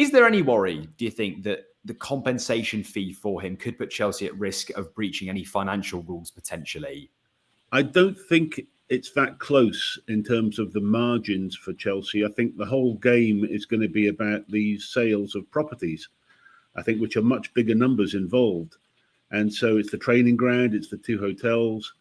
Is there any worry, do you think, that the compensation fee for him could put Chelsea at risk of breaching any financial rules potentially? I don't think it's that close in terms of the margins for Chelsea. I think the whole game is going to be about these sales of properties, I think, which are much bigger numbers involved. And so it's the training ground, it's the 2 hotels.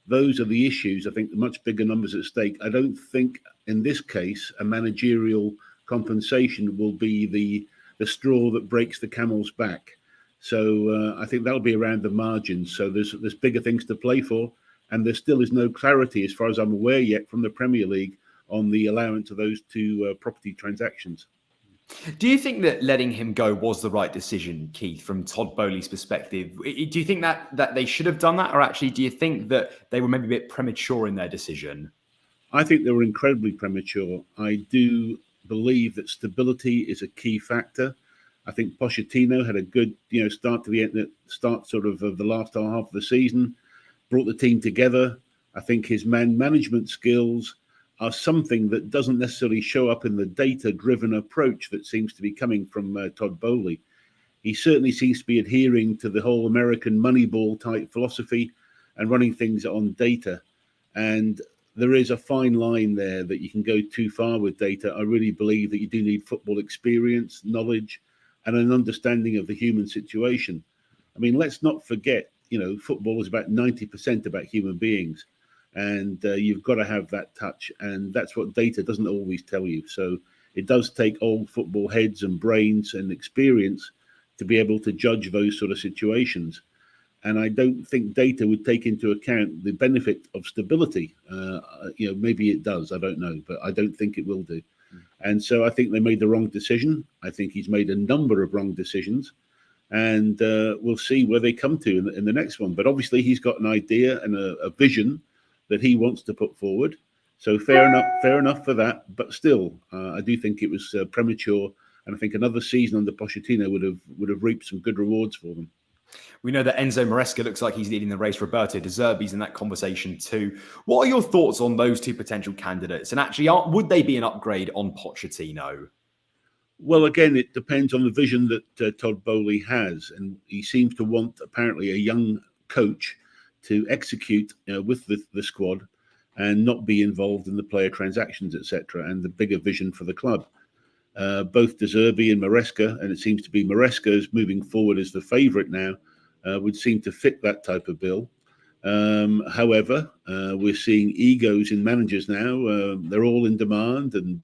Those are the issues. I think the much bigger numbers at stake. I don't think in this case a managerial compensation will be the straw that breaks the camel's back. So I think that'll be around the margins. So there's bigger things to play for. And there still is no clarity, as far as I'm aware yet, from the Premier League on the allowance of those 2 property transactions. Do you think that letting him go was the right decision, Keith, from Todd Bowley's perspective? Do you think that they should have done that? Or actually, do you think that they were maybe a bit premature in their decision? I think they were incredibly premature. I do believe that stability is a key factor. I think Pochettino had a good start to the start sort of the last half of the season, brought the team together. I think his management skills are something that doesn't necessarily show up in the data-driven approach that seems to be coming from Todd Bowley. He certainly seems to be adhering to the whole American Moneyball type philosophy and running things on data. And there is a fine line there that you can go too far with data. I really believe that you do need football experience, knowledge, and an understanding of the human situation. I mean, let's not forget, football is about 90% about human beings, and you've got to have that touch, and that's what data doesn't always tell you. So it does take old football heads and brains and experience to be able to judge those sort of situations. And I don't think data would take into account the benefit of stability. Maybe it does, I don't know, but I don't think it will do. And so I think they made the wrong decision. I think he's made a number of wrong decisions. And we'll see where they come to in the next one. But obviously, he's got an idea and a vision that he wants to put forward. So fair enough for that. But still, I do think it was premature. And I think another season under Pochettino would have reaped some good rewards for them. We know that Enzo Maresca looks like he's leading the race. Roberto De Zerbi's in that conversation too. What are your thoughts on those 2 potential candidates? And actually, would they be an upgrade on Pochettino? Well, again, it depends on the vision that Todd Bowley has. And he seems to want, apparently, a young coach to execute with the squad and not be involved in the player transactions, etc., and the bigger vision for the club. Both De Zerbi and Maresca, and it seems to be Maresca is moving forward as the favourite now, would seem to fit that type of bill. However, we're seeing egos in managers now. They're all in demand, and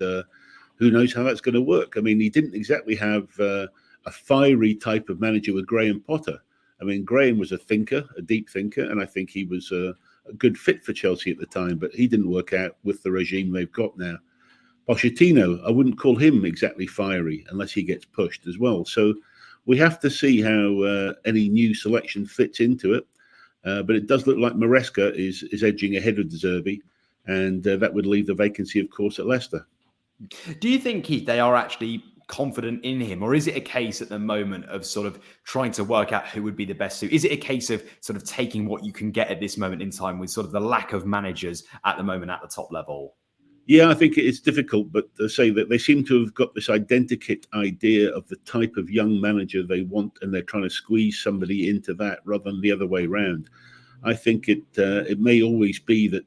who knows how that's going to work. I mean, he didn't exactly have a fiery type of manager with Graham Potter. I mean, Graham was a thinker, a deep thinker, and I think he was a good fit for Chelsea at the time, but he didn't work out with the regime they've got now. Pochettino, I wouldn't call him exactly fiery unless he gets pushed as well. So we have to see how any new selection fits into it. But it does look like Maresca is edging ahead of De Zerbi, and that would leave the vacancy, of course, at Leicester. Do you think, Keith, they are actually confident in him, or is it a case at the moment of sort of trying to work out who would be the best suit? Is it a case of sort of taking what you can get at this moment in time with sort of the lack of managers at the moment at the top level? Yeah, I think it's difficult, but to say that they seem to have got this identikit idea of the type of young manager they want, and they're trying to squeeze somebody into that rather than the other way around. I think it may always be that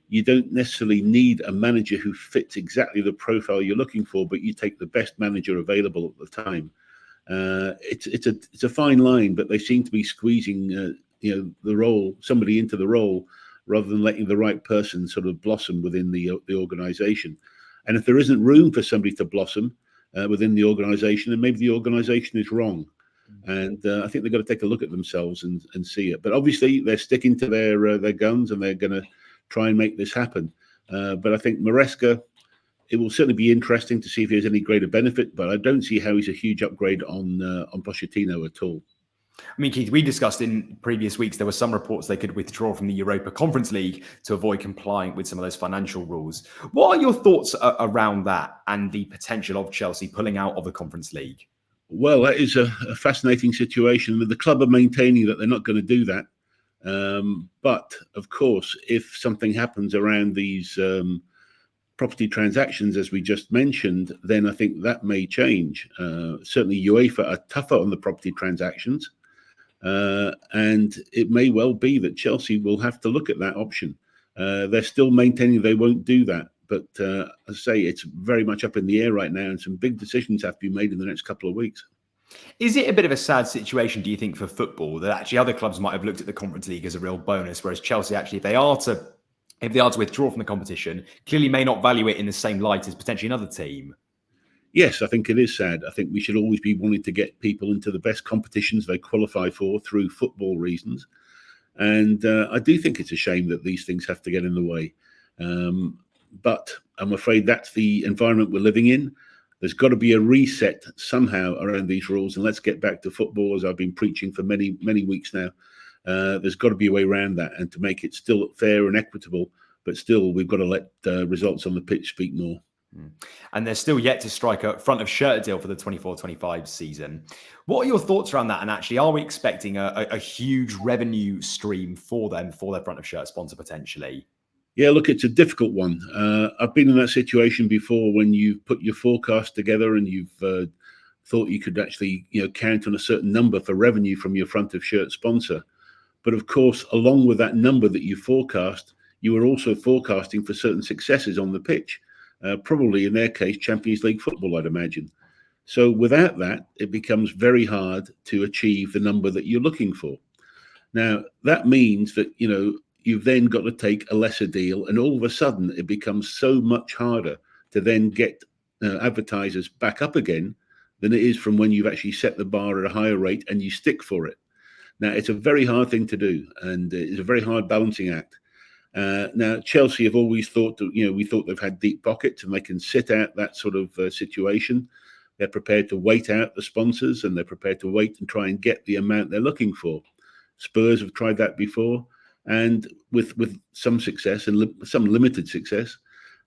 you don't necessarily need a manager who fits exactly the profile you're looking for, but you take the best manager available at the time. It's a fine line, but they seem to be squeezing somebody into the role, rather than letting the right person sort of blossom within the organisation. And if there isn't room for somebody to blossom within the organisation, then maybe the organisation is wrong. And I think they've got to take a look at themselves and see it. But obviously, they're sticking to their guns, and they're going to try and make this happen. But I think Maresca, it will certainly be interesting to see if he has any greater benefit, but I don't see how he's a huge upgrade on Pochettino at all. I mean, Keith, we discussed in previous weeks, there were some reports they could withdraw from the Europa Conference League to avoid complying with some of those financial rules. What are your thoughts around that and the potential of Chelsea pulling out of the Conference League? Well, that is a fascinating situation. The club are maintaining that they're not going to do that. But, of course, if something happens around these property transactions, as we just mentioned, then I think that may change. Certainly, UEFA are tougher on the property transactions, and it may well be that Chelsea will have to look at that option. They're still maintaining they won't do that, but as I say, it's very much up in the air right now, and some big decisions have to be made in the next couple of weeks. Is it a bit of a sad situation, do you think, for football, that actually other clubs might have looked at the Conference League as a real bonus, whereas Chelsea actually, if they are to withdraw from the competition, clearly may not value it in the same light as potentially another team? Yes, I think it is sad. I think we should always be wanting to get people into the best competitions they qualify for through football reasons. And I do think it's a shame that these things have to get in the way. But I'm afraid that's the environment we're living in. There's got to be a reset somehow around these rules. And let's get back to football, as I've been preaching for many, many weeks now. There's got to be a way around that and to make it still fair and equitable. But still, we've got to let results on the pitch speak more. And they're still yet to strike a front of shirt deal for the 24-25 season. What are your thoughts around that? And actually, are we expecting a huge revenue stream for them, for their front of shirt sponsor potentially? Yeah, look, it's a difficult one. I've been in that situation before when you put your forecast together and you've thought you could actually, count on a certain number for revenue from your front of shirt sponsor. But of course, along with that number that you forecast, you were also forecasting for certain successes on the pitch. Probably in their case, Champions League football, I'd imagine. So without that, it becomes very hard to achieve the number that you're looking for. Now, that means that, you've then got to take a lesser deal, and all of a sudden it becomes so much harder to then get advertisers back up again than it is from when you've actually set the bar at a higher rate and you stick for it. Now, it's a very hard thing to do, and it's a very hard balancing act. Now, Chelsea have always thought that, we thought they've had deep pockets and they can sit out that sort of situation. They're prepared to wait out the sponsors, and they're prepared to wait and try and get the amount they're looking for. Spurs have tried that before, and with some success and some limited success.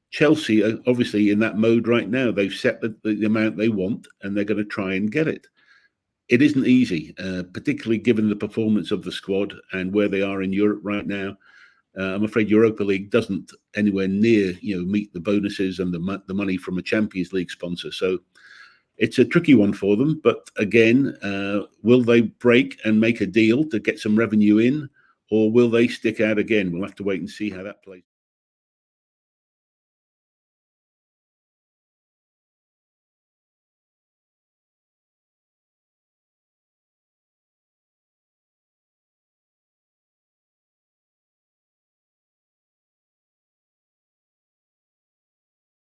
Chelsea are obviously in that mode right now. They've set the amount they want, and they're going to try and get it. It isn't easy, particularly given the performance of the squad and where they are in Europe right now. I'm afraid Europa League doesn't anywhere near, meet the bonuses and the money from a Champions League sponsor. So it's a tricky one for them. But again, will they break and make a deal to get some revenue in, or will they stick out again? We'll have to wait and see how that plays.